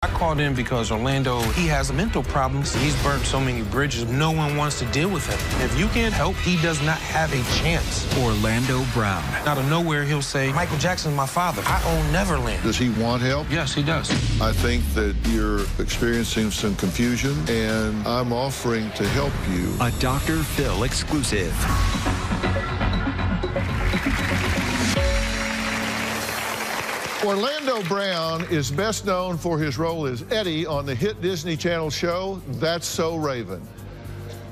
I called in because Orlando, he has mental problems. He's burnt so many bridges. No one wants to deal with him. If you can't help, he does not have a chance. Orlando Brown. Out of nowhere, he'll say, Michael Jackson's my father. I own Neverland. Does he want help? Yes, he does. I think that you're experiencing some confusion, and I'm offering to help you. A Dr. Phil exclusive. Orlando Brown is best known for his role as Eddie on the hit Disney Channel show, That's So Raven.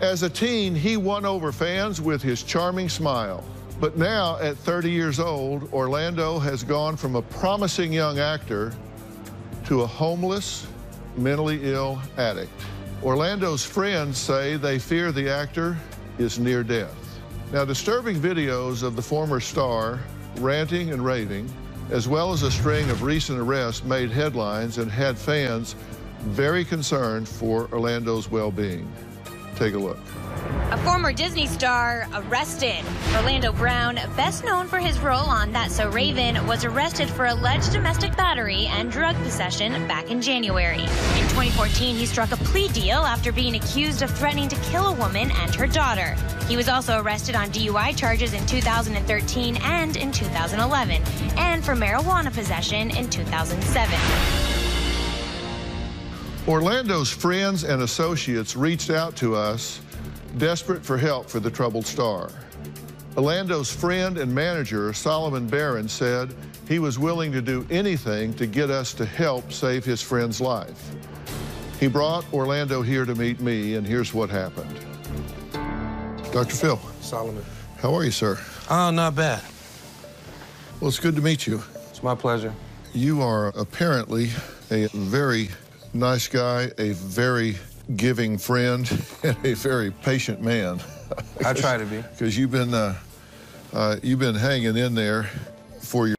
As a teen, he won over fans with his charming smile. But now, at 30 years old, Orlando has gone from a promising young actor to a homeless, mentally ill addict. Orlando's friends say they fear the actor is near death. Now, disturbing videos of the former star ranting and raving, as well as a string of recent arrests, made headlines and had fans very concerned for Orlando's well-being. Take a look. A former Disney star arrested. Orlando Brown, best known for his role on That's So Raven, was arrested for alleged domestic battery and drug possession back in January. In 2014, he struck a plea deal after being accused of threatening to kill a woman and her daughter. He was also arrested on DUI charges in 2013 and in 2011, and for marijuana possession in 2007. Orlando's friends and associates reached out to us, desperate for help for the troubled star. Orlando's friend and manager, Solomon Barron, said he was willing to do anything to get us to help save his friend's life. He brought Orlando here to meet me, and here's what happened. Dr. Phil. Solomon. How are you, sir? Oh, not bad. Well, it's good to meet you. It's my pleasure. You are apparently a very nice guy, a very giving friend, and a very patient man. I try to be. Because you've been hanging in there for your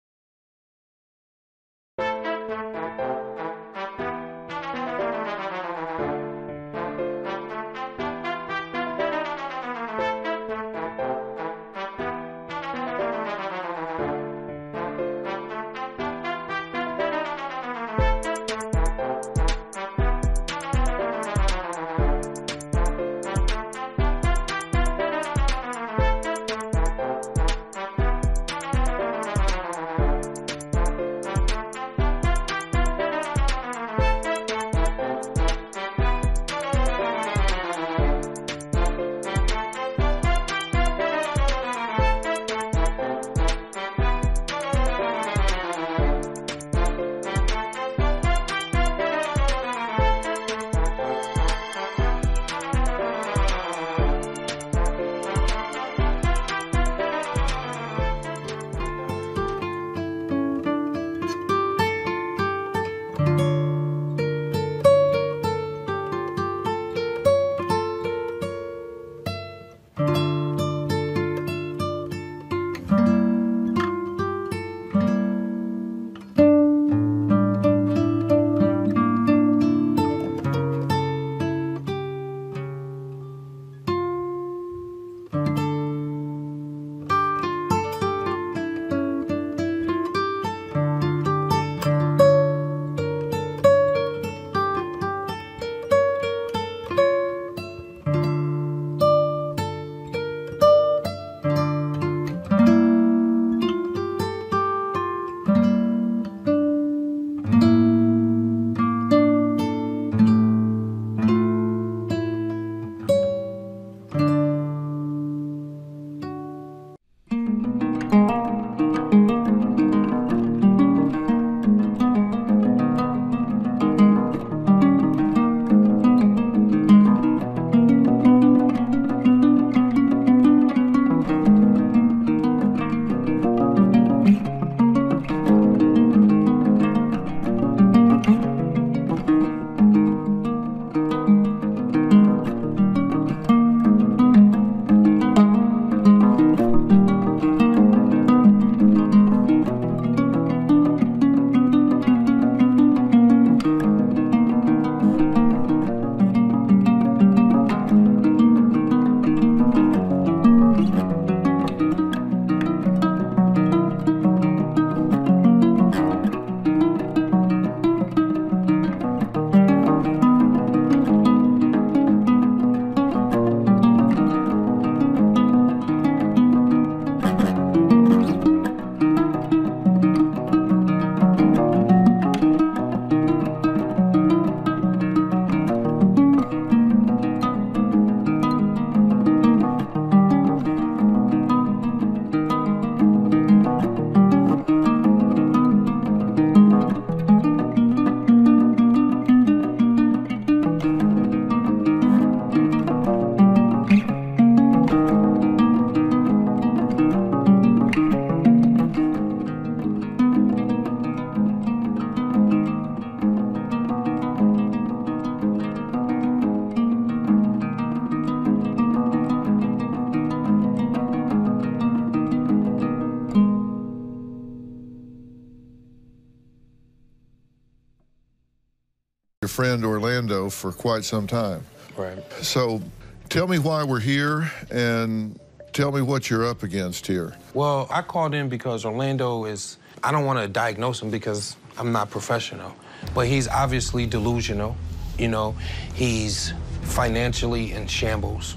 your friend Orlando for quite some time. Right. So tell me why we're here and tell me what you're up against here. Well, I called in because Orlando is, I don't want to diagnose him because I'm not professional, but he's obviously delusional. You know, he's financially in shambles.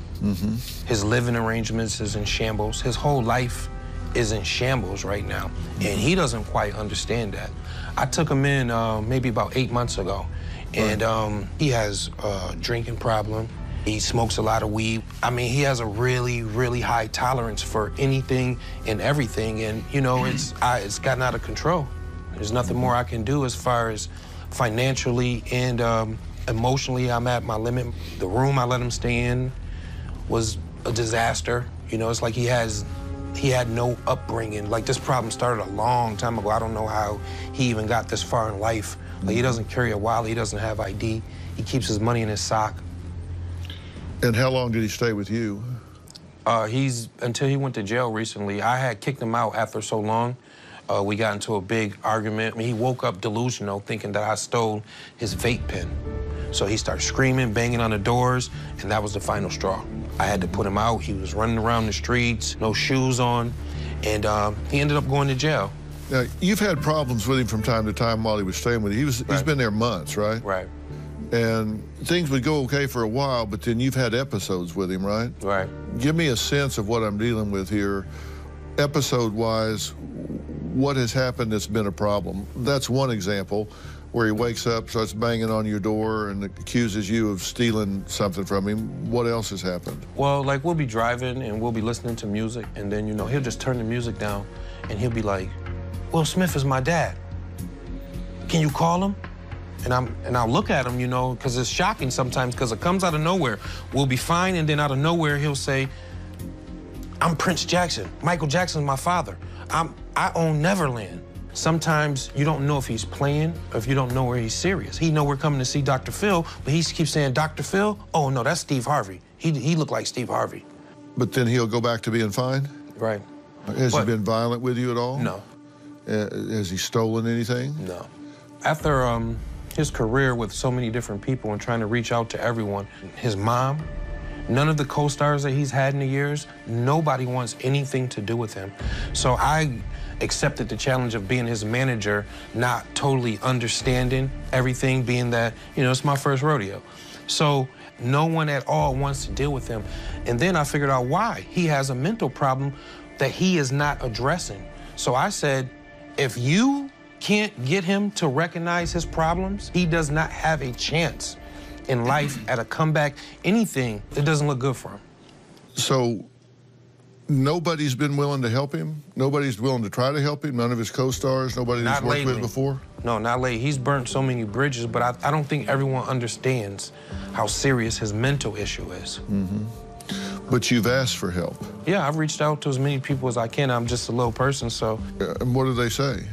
His living arrangements is in shambles. His whole life is in shambles right now, and he doesn't quite understand that. I took him in maybe about 8 months ago, and he has a drinking problem. He smokes a lot of weed. I mean, he has a really, really high tolerance for anything and everything, and you know, it's gotten out of control. There's nothing more I can do as far as financially and emotionally. I'm at my limit. The room I let him stay in was a disaster. You know, it's like he had no upbringing. Like, this problem started a long time ago. I don't know how he even got this far in life. Like, he doesn't carry a wallet, he doesn't have ID. He keeps his money in his sock. And how long did he stay with you? Until he went to jail recently. I had kicked him out after so long. We got into a big argument. I mean, he woke up delusional, thinking that I stole his vape pen. So he started screaming, banging on the doors, and that was the final straw. I had to put him out. He was running around the streets, no shoes on, and he ended up going to jail. Now, you've had problems with him from time to time while he was staying with you. He's been there months, right? Right. And things would go okay for a while, but then you've had episodes with him, right? Right. Give me a sense of what I'm dealing with here. Episode-wise, what has happened that's been a problem? That's one example, where he wakes up, starts banging on your door, and accuses you of stealing something from him. What else has happened? Well, like, we'll be driving, and we'll be listening to music, and then, you know, he'll just turn the music down, and he'll be like, Will Smith is my dad. Can you call him? And I'll look at him, you know, because it's shocking sometimes, because it comes out of nowhere. We'll be fine, and then out of nowhere, he'll say, I'm Prince Jackson. Michael Jackson's my father. I own Neverland. Sometimes you don't know if he's playing or if you don't know where he's serious. He know we're coming to see Dr. Phil, but he keeps saying, Dr. Phil? Oh, no, that's Steve Harvey. He looked like Steve Harvey. But then he'll go back to being fine? Right. Has he been violent with you at all? No. Has he stolen anything? No. After his career with so many different people and trying to reach out to everyone, his mom, none of the co-stars that he's had in the years, nobody wants anything to do with him. So I accepted the challenge of being his manager, not totally understanding everything, being that, you know, it's my first rodeo. So no one at all wants to deal with him. And then I figured out why. He has a mental problem that he is not addressing. So I said, if you can't get him to recognize his problems, he does not have a chance in life at a comeback, anything. It doesn't look good for him. So nobody's been willing to help him? Nobody's willing to try to help him? None of his co-stars? Nobody he's worked with before? No, not lately. He's burnt so many bridges, but I don't think everyone understands how serious his mental issue is. But you've asked for help? Yeah, I've reached out to as many people as I can. I'm just a little person, so. And what do they say?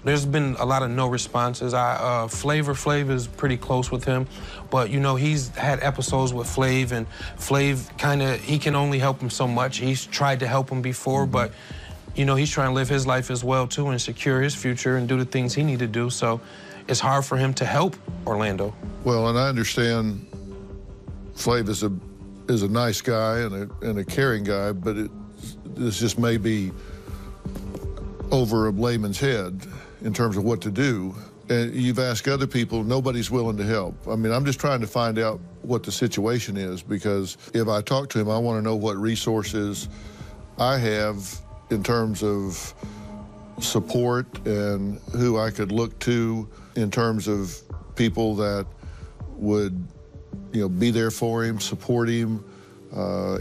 There's been a lot of no responses. Flavor Flav is pretty close with him, but you know, he's had episodes with Flav, and Flav he can only help him so much. He's tried to help him before, but you know, he's trying to live his life as well too and secure his future and do the things he need to do. So it's hard for him to help Orlando. Well, and I understand Flav is a nice guy and a caring guy, but this just may be over a layman's head in terms of what to do. And you've asked other people, nobody's willing to help. I mean, I'm just trying to find out what the situation is, because if I talk to him, I want to know what resources I have in terms of support and who I could look to in terms of people that would, you know, be there for him, support him,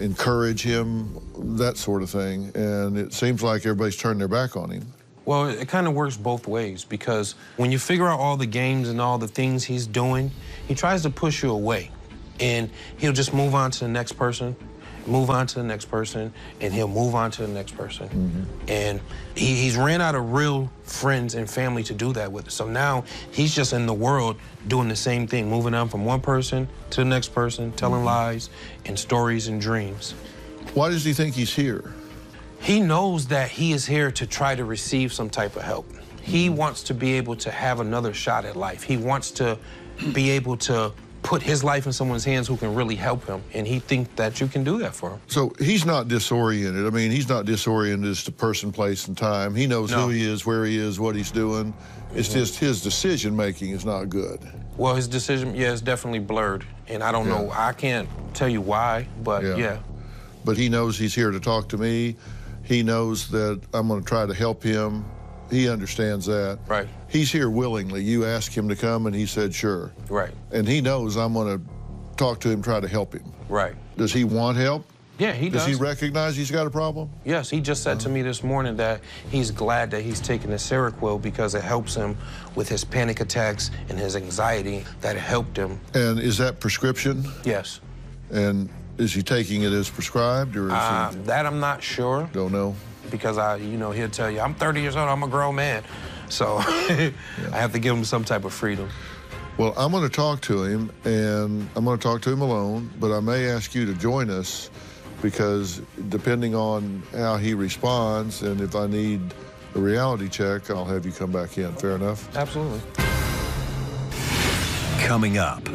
encourage him, that sort of thing. And it seems like everybody's turned their back on him. Well, it kind of works both ways, because when you figure out all the games and all the things he's doing, he tries to push you away. And he'll just move on to the next person, move on to the next person, and he'll move on to the next person. And he's ran out of real friends and family to do that with. So now he's just in the world doing the same thing, moving on from one person to the next person, telling lies and stories and dreams. Why does he think he's here? He knows that he is here to try to receive some type of help. He wants to be able to have another shot at life. He wants to be able to put his life in someone's hands who can really help him, and he thinks that you can do that for him. So he's not disoriented. I mean, he's not disoriented as to person, place, and time. He knows who he is, where he is, what he's doing. It's just his decision-making is not good. Well, his decision, yeah, is definitely blurred, and I don't know. I can't tell you why, but yeah. But he knows he's here to talk to me. He knows that I'm going to try to help him. He understands that. Right. He's here willingly. You asked him to come, and he said sure. Right. And he knows I'm going to talk to him, try to help him. Right. Does he want help? Yeah, he does. Does he recognize he's got a problem? Yes, he just said to me this morning that he's glad that he's taking the Seroquel because it helps him with his panic attacks and his anxiety, that it helped him. And is that prescription? Yes. And is he taking it as prescribed, or is he... That I'm not sure. Don't know? Because he'll tell you, I'm 30 years old, I'm a grown man. So I have to give him some type of freedom. Well, I'm going to talk to him, and I'm going to talk to him alone, but I may ask you to join us because depending on how he responds and if I need a reality check, I'll have you come back in. Fair enough? Absolutely. Coming up.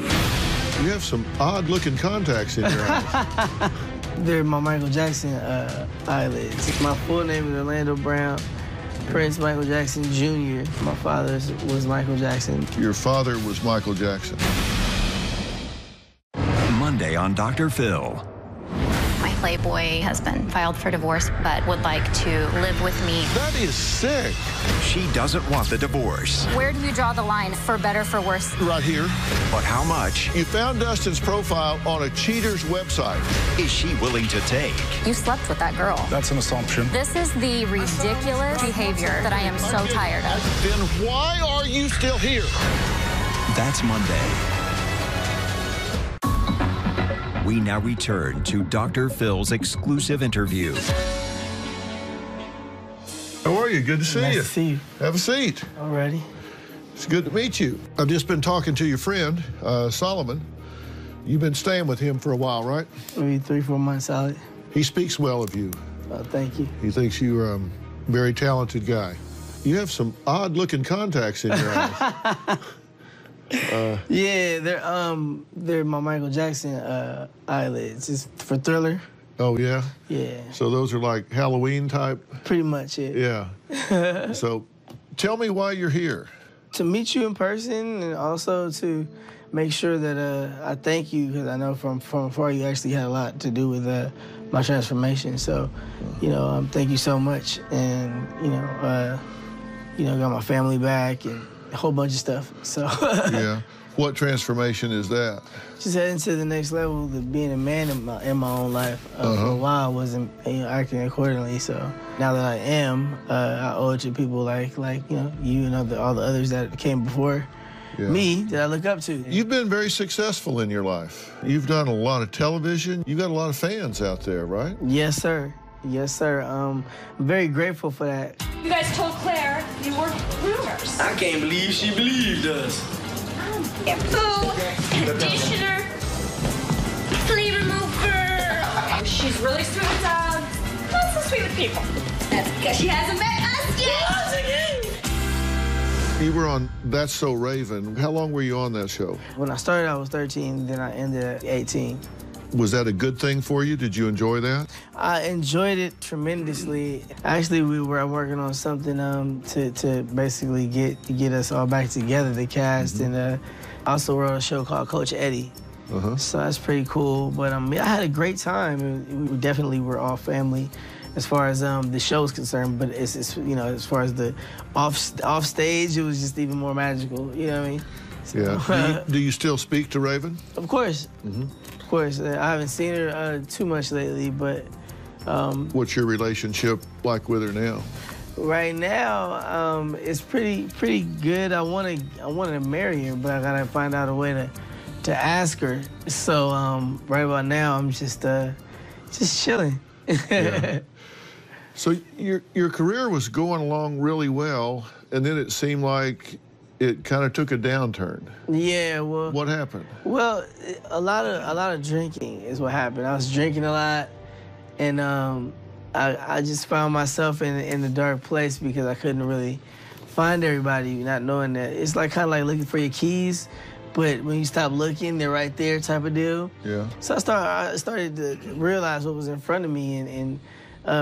You have some odd-looking contacts in your eyes. They're my Michael Jackson eyelids. My full name is Orlando Brown, Prince Michael Jackson Jr. My father was Michael Jackson. Your father was Michael Jackson. Monday on Dr. Phil. My Playboy husband filed for divorce, but would like to live with me. That is sick. She doesn't want the divorce. Where do you draw the line, for better, for worse? Right here. But how much You found Dustin's profile on a cheater's website. is she willing to take? You slept with that girl. That's an assumption. This is the ridiculous behavior that I am so tired of. Then why are you still here? That's Monday. We now return to Dr. Phil's exclusive interview. How are you? Good to see Nice you. to see you. Have a seat. Alrighty. It's good to meet you. I've just been talking to your friend, Solomon. You've been staying with him for a while, right? Maybe 3-4 months solid. He speaks well of you. Thank you. He thinks you're a very talented guy. You have some odd-looking contacts in your eyes. Yeah, they're my Michael Jackson eyelids. It's for Thriller. Oh, yeah? Yeah. So those are like Halloween type? Pretty much it. Yeah. So tell me why you're here. To meet you in person, and also to make sure that I thank you, because I know from afar you actually had a lot to do with my transformation. So, thank you so much, and got my family back and a whole bunch of stuff. So Yeah. What transformation is that? just heading to the next level, of being a man in my own life. For a while, I wasn't acting accordingly. So now that I am, I owe it to people like you and all the others that came before me that I look up to. You've been very successful in your life. You've done a lot of television. You've got a lot of fans out there, right? Yes, sir. Yes, sir. I'm very grateful for that. You guys told Claire you were groomers. I can't believe she believed us. Shampoo, conditioner, flea remover. She's really sweet with dogs, not so sweet with people. That's because she hasn't met us yet. You were on That's So Raven. How long were you on that show? When I started, I was 13, then I ended at 18. Was that a good thing for you? Did you enjoy that? I enjoyed it tremendously. Actually, we were working on something to basically get us all back together, the cast, and also wrote a show called Coach Eddie. So that's pretty cool. But I had a great time. We definitely were all family as far as the show's concerned. But it's as far as the off stage, it was just even more magical. You know what I mean? So, Yeah. Do you still speak to Raven? Of course. Of course. I haven't seen her too much lately, but What's your relationship like with her now? right now it's pretty good. I want to marry her, but I gotta find out a way to ask her. So right about now, I'm just chilling. Yeah. So your career was going along really well, and then it seemed like it kind of took a downturn. Yeah, well. What happened? Well, a lot of drinking is what happened. I was drinking a lot, and I just found myself in a dark place because I couldn't really find everybody, not knowing that. It's like kind of like looking for your keys, but when you stop looking, they're right there type of deal. Yeah. So I started to realize what was in front of me, and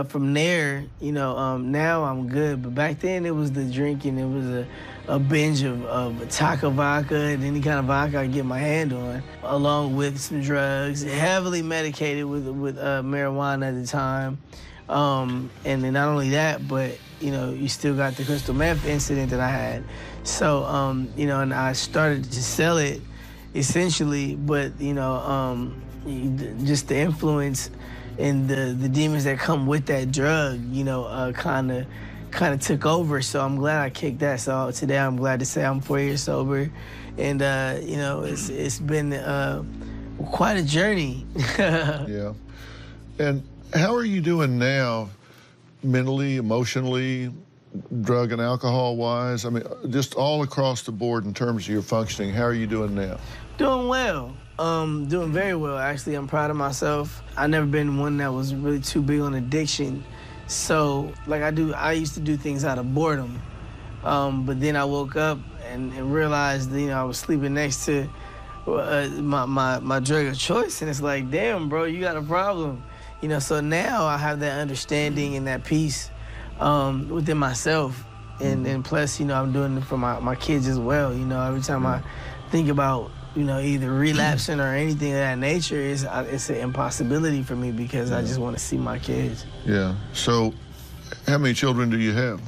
from there, you know, now I'm good. But back then, it was the drinking. It was a binge of taco vodka and any kind of vodka I could get my hand on, along with some drugs, heavily medicated with marijuana at the time. And then not only that, but, you know, you still got the crystal meth incident that I had. So, you know, and I started to sell it, essentially, but, you know, just the influence and the demons that come with that drug, you know, kind of took over. So I'm glad I kicked that. So today I'm glad to say I'm 4 years sober, and you know, it's been quite a journey. Yeah. And how are you doing now, mentally, emotionally, drug and alcohol wise? I mean, just all across the board in terms of your functioning. How are you doing now? Doing well. Doing very well, actually. I'm proud of myself. I've never been one that was really too big on addiction. So, like I used to do things out of boredom. But then I woke up and realized, you know, I was sleeping next to my drug of choice. And it's like, damn, bro, you got a problem. You know, so now I have that understanding and that peace within myself. And plus, you know, I'm doing it for my kids as well. You know, every time I think about, you know, either relapsing or anything of that nature, it's an impossibility for me because I just want to see my kids. Yeah. So how many children do you have?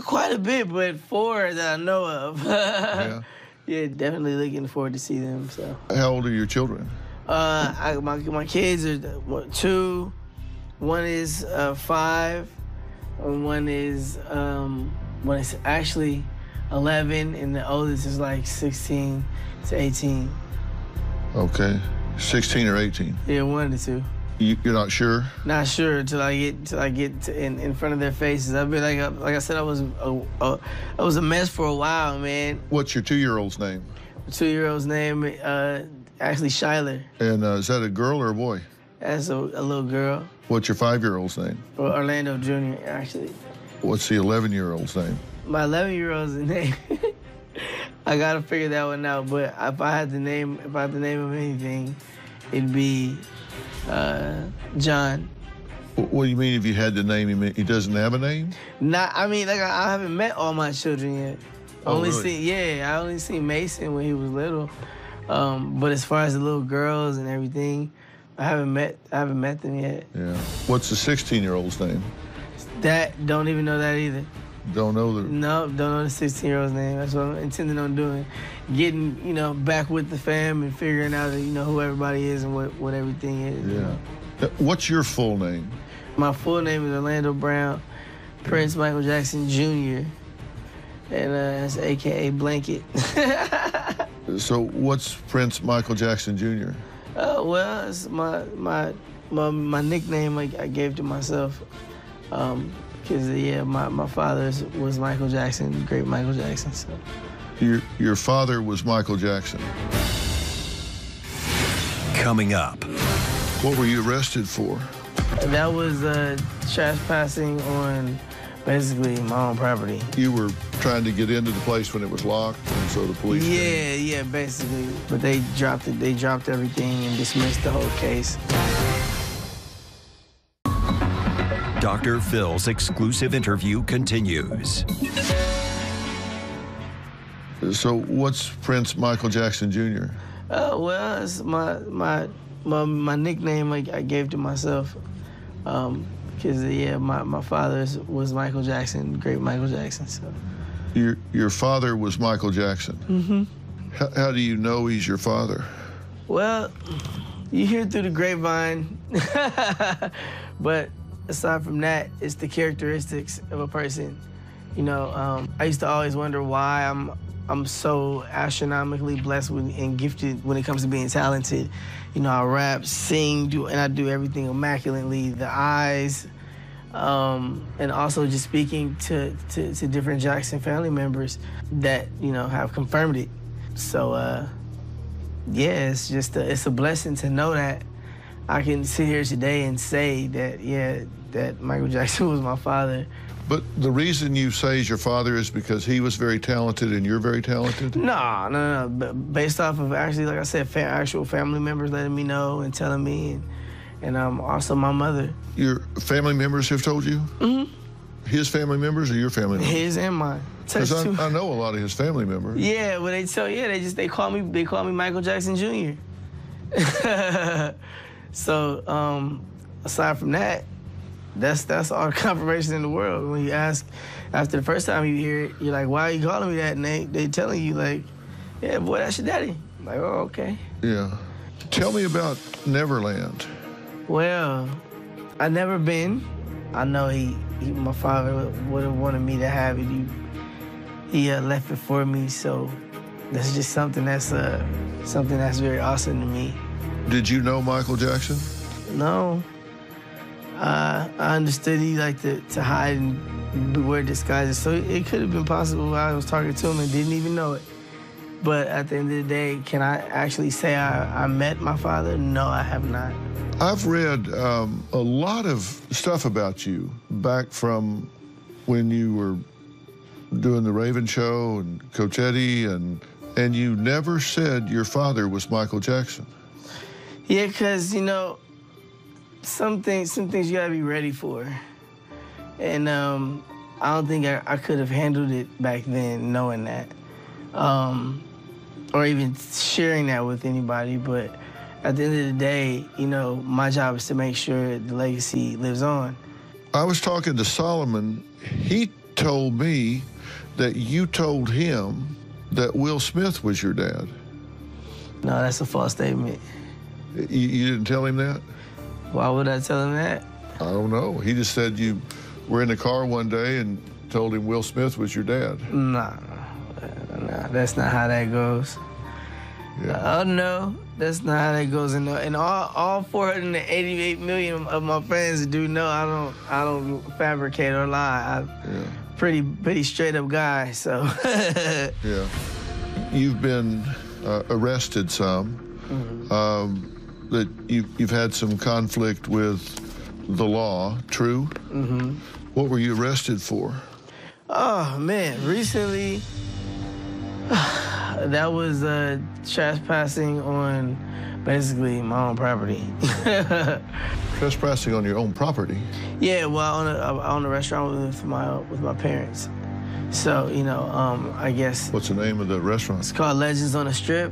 Quite a bit, but 4 that I know of. Yeah. Yeah, definitely looking forward to see them. So. How old are your children? My kids are 2. One is 5. And one is actually 11, and the oldest is like 16 to 18. Okay, 16 or 18? Yeah, 1 of the 2. You're not sure? Not sure until I get in front of their faces. I've been like I said, I was a mess for a while, man. What's your 2-year-old's name? The 2-year-old's name, actually Shyler. And is that a girl or a boy? That's a little girl. What's your 5-year-old's name? Orlando Jr., actually. What's the 11-year-old's name? My 11-year-old's name. I gotta figure that one out. But if I had to name him anything, it'd be John. What do you mean if you had to name him? He doesn't have a name? I mean, like I haven't met all my children yet. I only seen Mason when he was little. But as far as the little girls and everything, I haven't met them yet. Yeah. What's the 16-year-old's name? That don't even know that either. Don't know the... No, don't know the 16-year-old's name. That's what I'm intending on doing. Getting, you know, back with the fam and figuring out, you know, who everybody is and what everything is. Yeah. You know? What's your full name? My full name is Orlando Brown, Prince Michael Jackson Jr., and that's AKA Blanket. So what's Prince Michael Jackson Jr.? Well, it's my nickname I gave to myself. Because, my father was Michael Jackson, great Michael Jackson. So. Your father was Michael Jackson. Coming up. What were you arrested for? That was trespassing on basically my own property. You were trying to get into the place when it was locked, and so the police... Yeah, basically. But they dropped it. They dropped everything and dismissed the whole case. Dr. Phil's exclusive interview continues. So what's Prince Michael Jackson Jr.? Well, it's my nickname I gave to myself. Because, my father was Michael Jackson, great Michael Jackson. So. Your father was Michael Jackson? Mm-hmm. How do you know he's your father? Well, you hear through the grapevine. But aside from that, it's the characteristics of a person. You know, I used to always wonder why I'm so astronomically blessed and gifted when it comes to being talented. You know, I rap, sing, and I do everything immaculately. The eyes, and also just speaking to different Jackson family members that, you know, have confirmed it. So, it's just it's a blessing to know that. I can sit here today and say that, yeah, that Michael Jackson was my father. But the reason you say he's your father is because he was very talented and you're very talented? No. Based off of, actually, like I said, actual family members letting me know and telling me, and also my mother. Your family members have told you? Mm-hmm. His family members or your family members? His and mine. Because I know a lot of his family members. Yeah, well, they call me Michael Jackson Jr. So, aside from that, that's all the confirmation in the world. When you ask, after the first time you hear it, you're like, why are you calling me that? And they telling you, like, yeah, boy, that's your daddy. I'm like, oh, okay. Yeah. Tell me about Neverland. Well, I've never been. I know my father would have wanted me to have it. He left it for me, so that's just something that's very awesome to me. Did you know Michael Jackson? No. I understood he liked to hide and wear disguises, so it could have been possible I was talking to him and didn't even know it. But at the end of the day, can I actually say I met my father? No, I have not. I've read a lot of stuff about you back from when you were doing the Raven Show and Coach Eddie, and you never said your father was Michael Jackson. Yeah, because, some things you gotta be ready for. And I don't think I could have handled it back then knowing that. Or even sharing that with anybody, but at the end of the day, my job is to make sure the legacy lives on. I was talking to Solomon. He told me that you told him that Will Smith was your dad. No, that's a false statement. You didn't tell him that? Why would I tell him that? I don't know. He just said you were in the car one day and told him Will Smith was your dad. Nah, that's not how that goes. Yeah. Oh, no, that's not how that goes. And all 488 million of my friends do know I don't fabricate or lie. Pretty straight up guy, so. Yeah. You've been arrested some. Mm-hmm. That you've had some conflict with the law, true? Mm-hmm. What were you arrested for? Oh, man, recently, that was trespassing on basically my own property. Trespassing on your own property? Yeah, well, I own a restaurant with my parents. So, I guess. What's the name of the restaurant? It's called Legends on the Strip.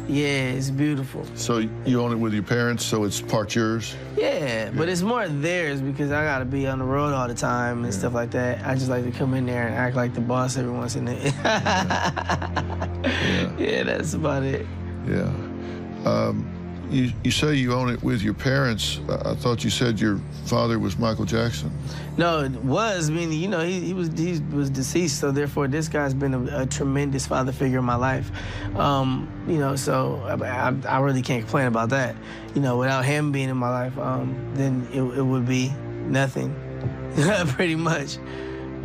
Yeah, it's beautiful. So you own it with your parents, so it's part yours? Yeah, but it's more theirs because I gotta be on the road all the time and stuff like that. I just like to come in there and act like the boss every once in a while. Yeah, that's about it. Yeah. You say you own it with your parents. I thought you said your father was Michael Jackson. No, it was, meaning, he was deceased, so therefore this guy's been a tremendous father figure in my life. So I really can't complain about that. Without him being in my life, then it would be nothing, pretty much.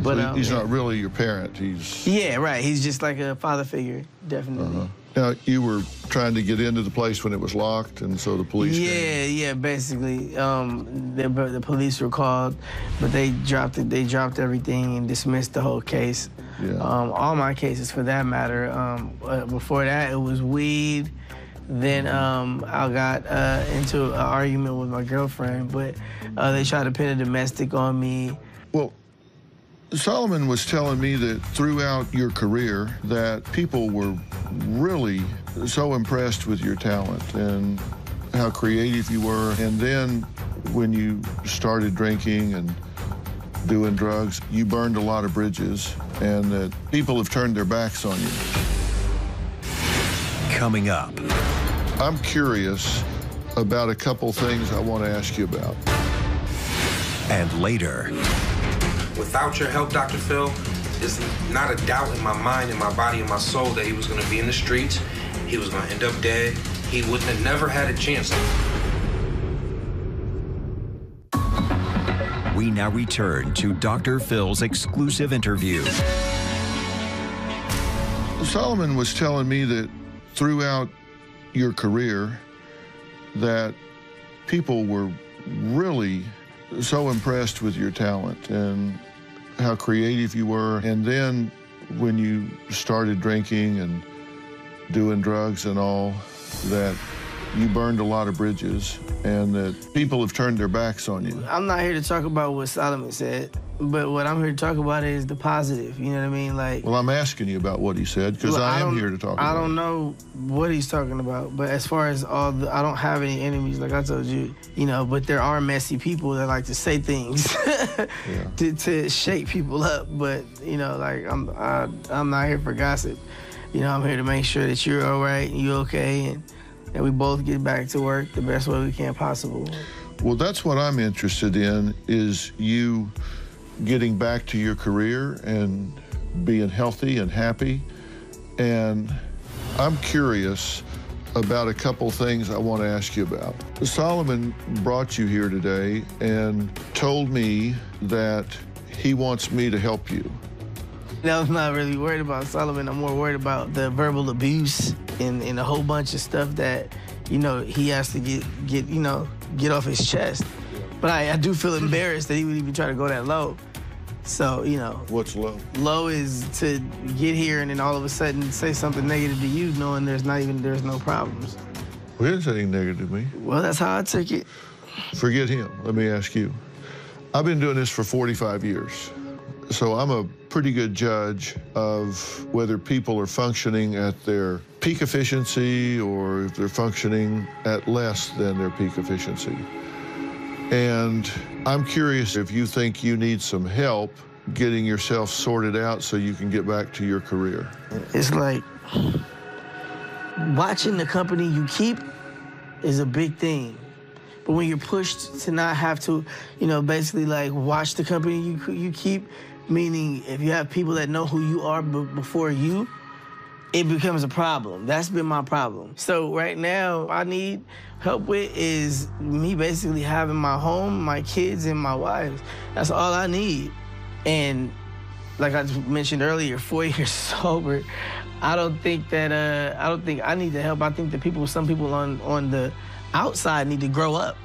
But so he's not really your parent. Yeah, right. He's just like a father figure, definitely. Uh-huh. Now, you were trying to get into the place when it was locked, and so the police came. Yeah, basically. The police were called, but they dropped it. They dropped everything and dismissed the whole case. Yeah. All my cases, for that matter. Before that, it was weed. Then I got into an argument with my girlfriend, but they tried to pin a domestic on me. Well, Solomon was telling me that throughout your career that people were really so impressed with your talent and how creative you were. And then when you started drinking and doing drugs, you burned a lot of bridges, and that people have turned their backs on you. Coming up. I'm curious about a couple things I want to ask you about. And later. Without your help, Dr. Phil, there's not a doubt in my mind, in my body, in my soul that he was going to be in the streets. He was going to end up dead. He wouldn't have never had a chance. We now return to Dr. Phil's exclusive interview. Solomon was telling me that throughout your career that people were really so impressed with your talent and how creative you were. And then when you started drinking and doing drugs and all, that you burned a lot of bridges and that people have turned their backs on you. I'm not here to talk about what Solomon said, but what I'm here to talk about is the positive, you know what I mean? Like, well, I'm asking you about what he said because I am here to talk about it. I don't know what he's talking about, but as far as I don't have any enemies, like I told you, you know, but there are messy people that like to say things to shake people up, but, you know, like, I'm not here for gossip. You know, I'm here to make sure that you're all right and you're okay, and we both get back to work the best way we can possible. Well, that's what I'm interested in, is you getting back to your career and being healthy and happy. And I'm curious about a couple things I want to ask you about. Solomon brought you here today and told me that he wants me to help you. I'm not really worried about Solomon. I'm more worried about the verbal abuse and a whole bunch of stuff that, you know, he has to get off his chest. But I do feel embarrassed that he would even try to go that low. So, you know. What's low? Low is to get here and then all of a sudden say something negative to you, knowing there's no problems. Well, he didn't say anything negative to me. Well, that's how I took it. Forget him. Let me ask you. I've been doing this for 45 years. So I'm a pretty good judge of whether people are functioning at their peak efficiency or if they're functioning at less than their peak efficiency. And I'm curious if you think you need some help getting yourself sorted out so you can get back to your career. It's like watching the company you keep is a big thing. But when you're pushed to not have to, you know, basically like watch the company you keep, meaning if you have people that know who you are before you, it becomes a problem. That's been my problem. So right now, I need help with is me basically having my home, my kids, and my wife. That's all I need. And like I mentioned earlier, 4 years sober, I don't think I need the help. I think that some people on the outside need to grow up.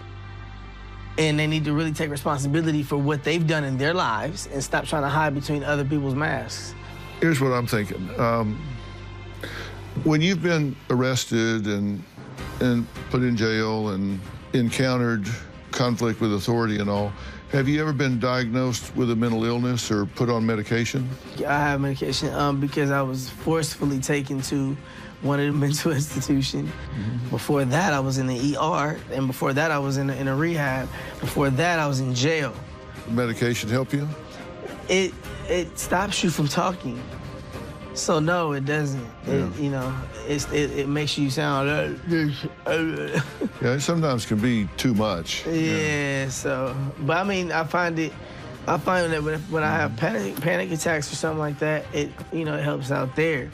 And they need to really take responsibility for what they've done in their lives and stop trying to hide between other people's masks. Here's what I'm thinking. When you've been arrested and put in jail and encountered conflict with authority and all, have you ever been diagnosed with a mental illness or put on medication? I have medication because I was forcefully taken to one of the mental institutions. Mm-hmm. Before that, I was in the ER, and before that, I was in a rehab. Before that, I was in jail. Medication help you? It stops you from talking. So no, it doesn't. Yeah. It makes you sound. Yeah, it sometimes can be too much. Yeah. So, but I mean, I find that when I have panic attacks or something like that, it helps out there.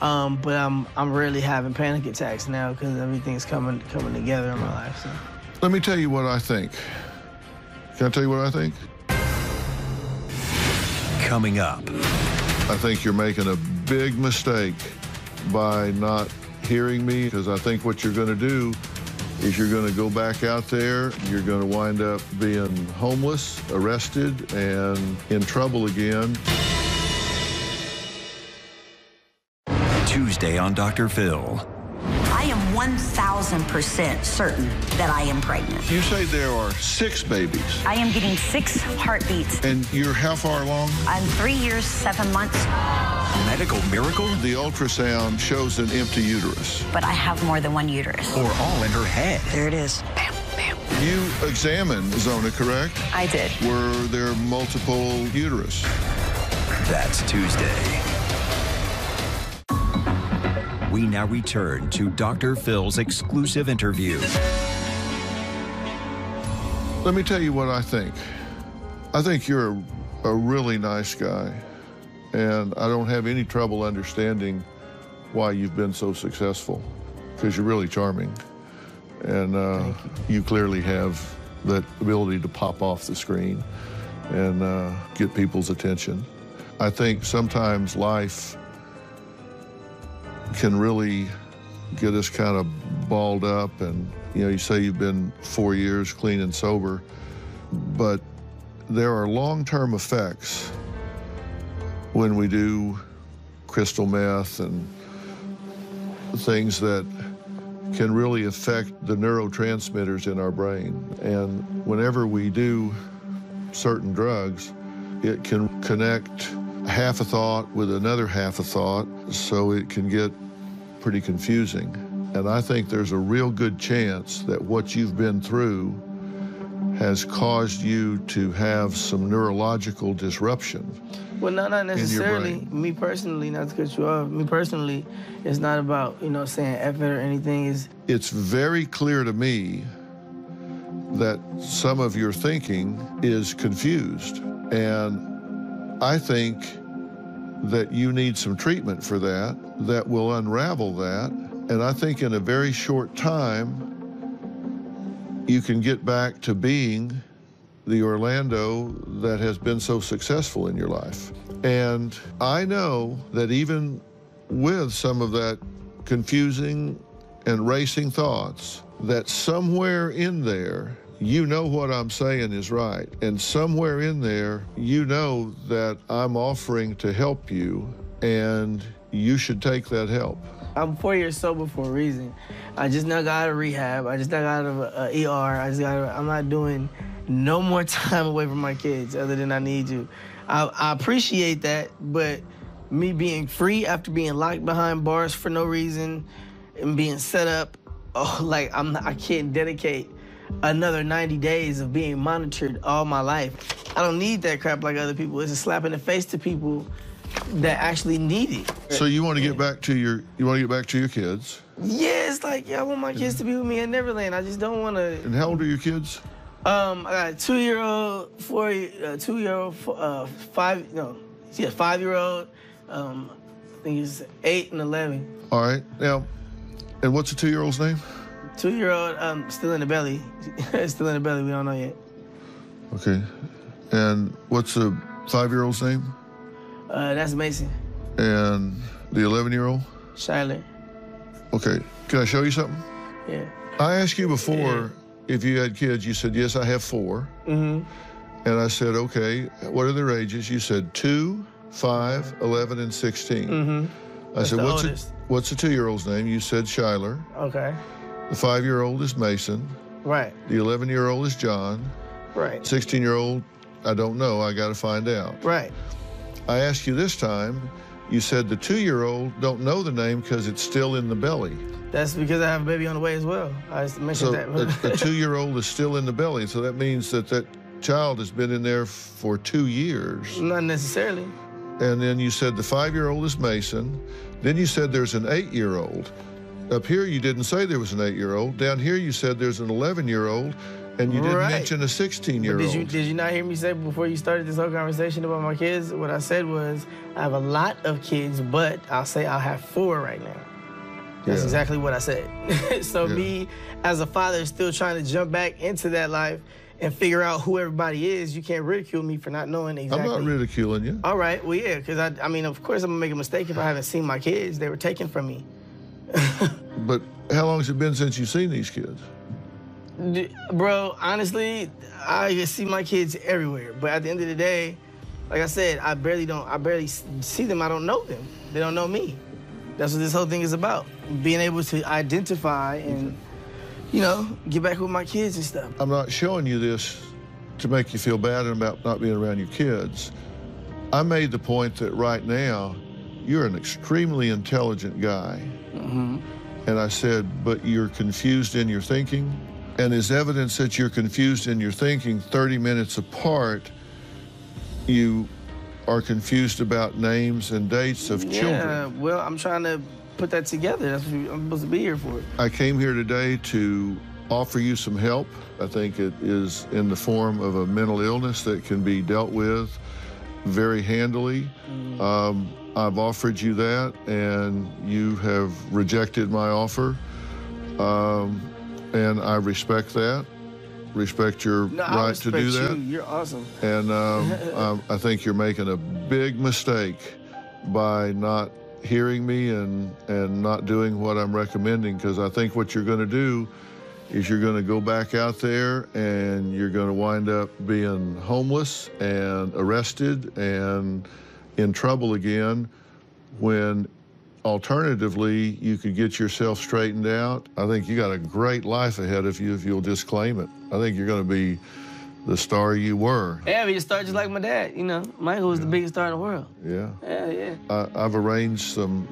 But I'm rarely having panic attacks now because everything's coming together in my life. So. Let me tell you what I think. Can I tell you what I think? Coming up. I think you're making a big mistake by not hearing me, because I think what you're going to do is you're going to go back out there, you're going to wind up being homeless, arrested, and in trouble again. Tuesday on Dr. Phil. I am 1,000% certain that I am pregnant. You say there are 6 babies. I am getting 6 heartbeats. And you're how far along? I'm 3 years, 7 months. Medical miracle? The ultrasound shows an empty uterus. But I have more than one uterus. Or all in her head. There it is. Bam, bam. You examined Zona, correct? I did. Were there multiple uterus? That's Tuesday. We now return to Dr. Phil's exclusive interview. Let me tell you what I think. I think you're a really nice guy, and I don't have any trouble understanding why you've been so successful, because you're really charming, and you clearly have that ability to pop off the screen and get people's attention. I think sometimes life can really get us kind of balled up. And, you know, you say you've been 4 years clean and sober, but there are long-term effects when we do crystal meth and things that can really affect the neurotransmitters in our brain. And whenever we do certain drugs, it can connect half a thought with another half a thought, so it can get pretty confusing. And I think there's a real good chance that what you've been through has caused you to have some neurological disruption. Well, no, not necessarily. Me personally, not to cut you off, me personally, it's not about, you know, saying F it or anything. It's very clear to me that some of your thinking is confused. And I think that you need some treatment for that will unravel that. And I think in a very short time, you can get back to being the Orlando that has been so successful in your life. And I know that even with some of that confusing and racing thoughts, that somewhere in there, you know what I'm saying is right. And somewhere in there, you know that I'm offering to help you, and you should take that help. I'm 4 years sober for a reason. I just now got out of rehab. I just now got out of ER. I'm not doing no more time away from my kids other than I need to. I appreciate that, but me being free after being locked behind bars for no reason and being set up, I can't dedicate another 90 days of being monitored all my life. I don't need that crap like other people. It's a slap in the face to people that actually need it. So you want to get back to your kids? Yeah, it's like, I want my kids to be with me in Neverland. I just don't want to. And how old are your kids? I got a 2-year-old, 2-year-old, 5-year-old. I think it's 8 and 11. All right. Now, and what's the 2-year-old's name? 2-year-old, still in the belly. Still in the belly. We don't know yet. Okay. And what's the 5-year-old's name? That's Mason. And the 11-year-old? Shyler. Okay. Can I show you something? Yeah. I asked you before if you had kids. You said, yes, I have 4. Mm-hmm. And I said, okay, what are their ages? You said 2, 5, 11, and 16. Mm-hmm. I said, what's the 2-year-old's name? You said Shyler. Okay. The 5-year-old is Mason. Right. The 11-year-old is John. Right. 16-year-old, I don't know. I got to find out. Right. I asked you this time, you said the 2-year-old don't know the name because it's still in the belly. That's because I have a baby on the way as well. I just mentioned that. So the 2-year-old is still in the belly, so that means that child has been in there for 2 years. Not necessarily. And then you said the 5-year-old is Mason. Then you said there's an 8-year-old. Up here you didn't say there was an 8-year-old. Down here you said there's an 11-year-old. And you didn't mention a 16-year-old. Did you not hear me say before you started this whole conversation about my kids? What I said was, I have a lot of kids, but I'll say I'll have 4 right now. That's exactly what I said. So me, as a father, is still trying to jump back into that life and figure out who everybody is. You can't ridicule me for not knowing exactly. I'm not ridiculing you. All right, well, yeah, because I mean, of course I'm going to make a mistake if I haven't seen my kids. They were taken from me. But how long has it been since you've seen these kids? Bro, honestly, I see my kids everywhere. But at the end of the day, like I said, I barely see them. I don't know them. They don't know me. That's what this whole thing is about. Being able to identify and, you know, get back with my kids and stuff. I'm not showing you this to make you feel bad about not being around your kids. I made the point that right now, you're an extremely intelligent guy. Mm-hmm. And I said, but you're confused in your thinking. And as evidence that you're confused in your thinking, 30 minutes apart, you are confused about names and dates of children. Yeah, well, I'm trying to put that together. That's what I'm supposed to be here for. I came here today to offer you some help. I think it is in the form of a mental illness that can be dealt with very handily. I've offered you that, and you have rejected my offer. And I respect that, respect your right to do that. You're awesome. And I think you're making a big mistake by not hearing me and not doing what I'm recommending, because I think what you're going to do is you're going to go back out there and you're going to wind up being homeless and arrested and in trouble again, when alternatively you could get yourself straightened out. I think you got a great life ahead of you if you'll just claim it. I think you're going to be the star you were. Yeah, we just started just like my dad, you know. Michael was the biggest star in the world. Yeah. Yeah. I've arranged some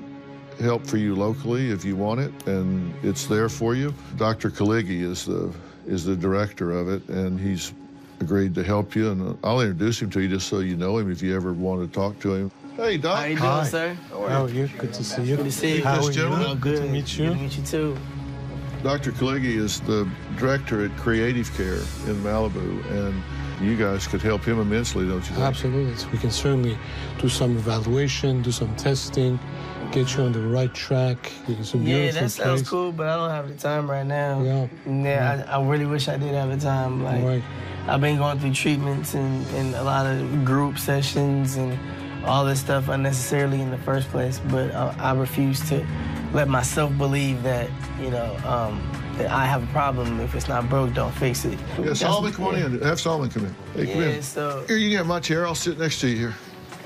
help for you locally if you want it, and it's there for you. Dr. Kaligi is the director of it, and he's agreed to help you, and I'll introduce him to you just so you know him if you ever want to talk to him. Hey, Doc. How you doing, sir? How are you? Good to see you. Good to see you. How are you? Oh, good. Good to meet you. Good to meet you, too. Dr. Kaligi is the director at Creative Care in Malibu, and you guys could help him immensely, don't you think? Absolutely. We can certainly do some evaluation, do some testing, get you on the right track. It's a beautiful Yeah, that sounds place. cool, but I don't have the time right now. Yeah. I really wish I did have the time. Like, Right. I've been going through treatments and a lot of group sessions and all this stuff unnecessarily in the first place, but I refuse to let myself believe that, you know, that I have a problem. If it's not broke, don't fix it. Yeah, Solomon, come on in. Have Solomon come in. Hey, come in. So... Here, you can have my chair. I'll sit next to you here.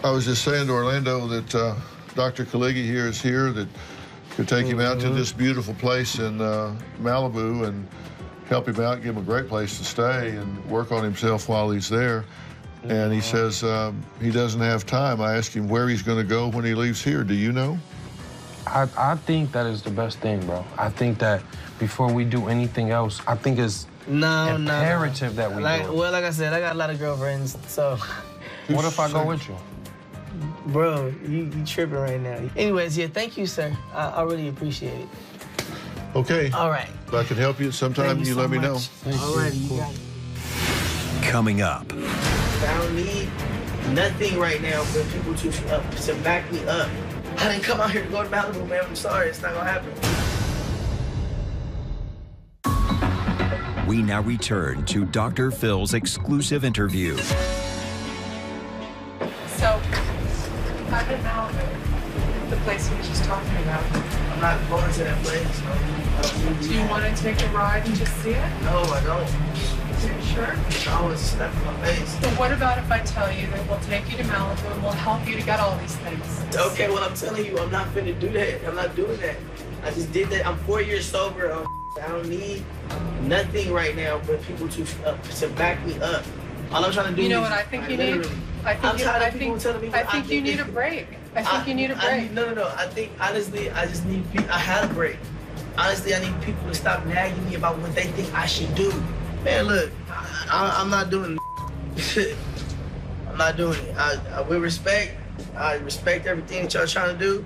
I was just saying to Orlando that Dr. Kaligi here is here, that could take him out to this beautiful place in Malibu and help him out, give him a great place to stay and work on himself while he's there. And he says he doesn't have time. I asked him where he's going to go when he leaves here. Do you know? I think that is the best thing, bro. I think that before we do anything else, I think it's imperative that we do it. Well, like I said, I got a lot of girlfriends, so... What if I go with you? Bro, you tripping right now. Anyways, yeah, thank you, sir. I really appreciate it. Okay. All right. If I can help you at some time, you let me know. All right, you got it. Coming up. I don't need nothing right now for people to back me up. I didn't come out here to go to Malibu, man. I'm sorry, it's not gonna happen. We now return to Dr. Phil's exclusive interview. So, I'm in Malibu, the place he was just talking about. I'm not going to that place. No. Do you want to take a ride and just see it? No, I don't. Are you sure? I always slap in my face. So what about if I tell you that we'll take you to Malibu and we'll help you to get all these things? Okay, well, I'm telling you, I'm not finna do that. I'm not doing that. I just did that. I'm 4 years sober. I don't need nothing right now but people to back me up. All I'm trying to do is... You know what I think you need? I think you need a break. I think you need a break. No. I think, honestly, I just need... I had a break. Honestly, I need people to stop nagging me about what they think I should do. Man, look, I'm not doing it. I'm not doing it. I respect everything that y'all trying to do,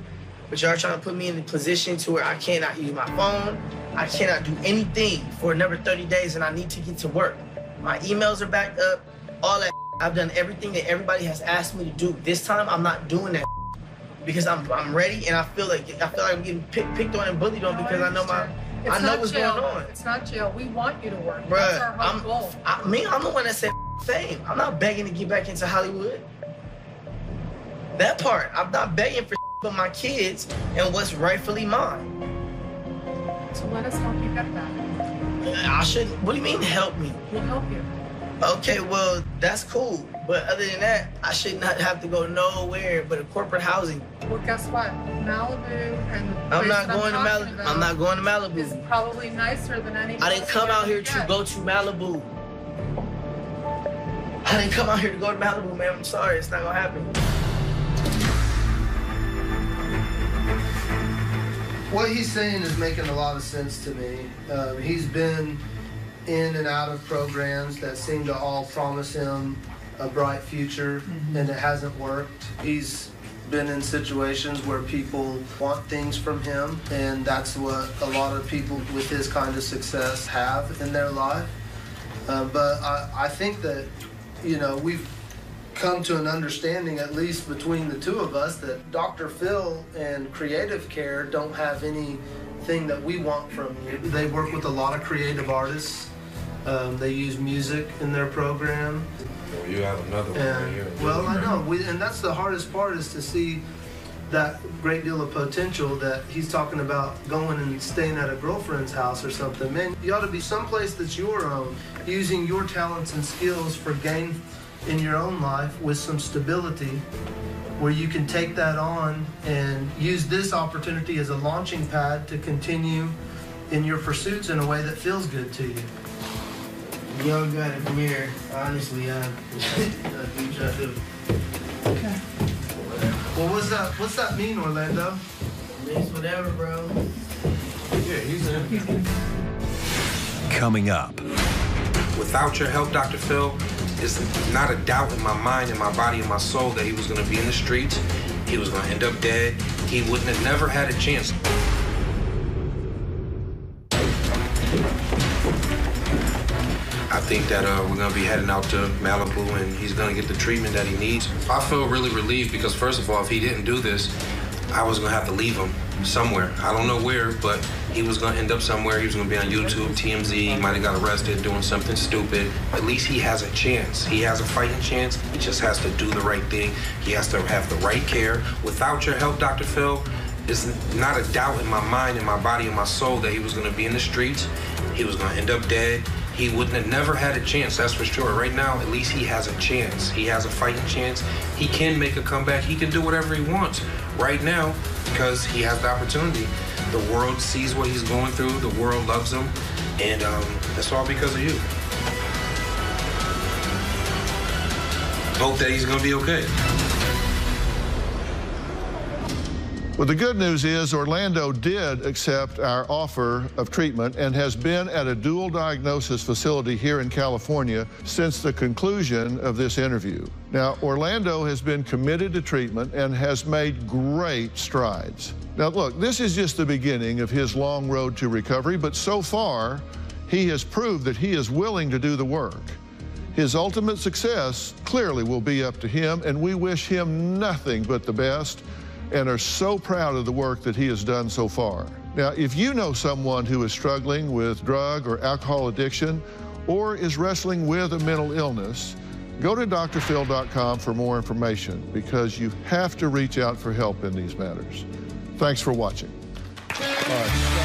but y'all trying to put me in a position to where I cannot use my phone. I cannot do anything for another 30 days, and I need to get to work. My emails are backed up, all that. I've done everything that everybody has asked me to do. This time, I'm not doing that because I'm ready, and I feel like I'm getting picked on and bullied on because I know what's going on. It's not jail. We want you to work. Bruh, that's our whole goal. I'm the one that said fame. I'm not begging to get back into Hollywood. That part, I'm not begging for my kids and what's rightfully mine. So let us help you get that. I shouldn't. What do you mean help me? We'll help you. Okay, well, that's cool. But other than that, I should not have to go nowhere but a corporate housing. Well, guess what? Malibu and the I'm not going to Malibu. I'm not going to Malibu. It's probably nicer than any. I didn't come out here to go to Malibu. I didn't come out here to go to Malibu, man. I'm sorry, it's not gonna happen. What he's saying is making a lot of sense to me. He's been in and out of programs that seem to all promise him a bright future, and it hasn't worked. He's been in situations where people want things from him, and that's what a lot of people with his kind of success have in their life. But I think that, you know, we've come to an understanding, at least between the two of us, that Dr. Phil and Creative Care don't have anything that we want from you. They work with a lot of creative artists. They use music in their program. Well, you have another one right here. Well, I know, and that's the hardest part, is to see that great deal of potential that he's talking about going and staying at a girlfriend's house or something. Man, you ought to be someplace that's your own, using your talents and skills for gain in your own life with some stability, where you can take that on and use this opportunity as a launching pad to continue in your pursuits in a way that feels good to you. Young guy from here, honestly, we try to. Okay. Well, what's that mean, Orlando? It means whatever, bro. Yeah, he's in. Coming up. Without your help, Dr. Phil, there's not a doubt in my mind, in my body, in my soul that he was going to be in the streets. He was going to end up dead. He wouldn't have never had a chance. I think that we're going to be heading out to Malibu and he's going to get the treatment that he needs. I feel really relieved because, first of all, if he didn't do this, I was going to have to leave him somewhere. I don't know where, but he was going to end up somewhere. He was going to be on YouTube, TMZ. He might have got arrested doing something stupid. At least he has a chance. He has a fighting chance. He just has to do the right thing. He has to have the right care. Without your help, Dr. Phil, there's not a doubt in my mind, in my body, in my soul that he was going to be in the streets. He was going to end up dead. He wouldn't have never had a chance, that's for sure. Right now, at least he has a chance. He has a fighting chance. He can make a comeback. He can do whatever he wants right now because he has the opportunity. The world sees what he's going through. The world loves him. And that's all because of you. Hope that he's going to be okay. Well, the good news is Orlando did accept our offer of treatment and has been at a dual diagnosis facility here in California since the conclusion of this interview. Now, Orlando has been committed to treatment and has made great strides. Now, look, this is just the beginning of his long road to recovery, but so far, he has proved that he is willing to do the work. His ultimate success clearly will be up to him, and we wish him nothing but the best and are so proud of the work that he has done so far. Now, if you know someone who is struggling with drug or alcohol addiction or is wrestling with a mental illness, go to drphil.com for more information because you have to reach out for help in these matters. Thanks for watching. All right.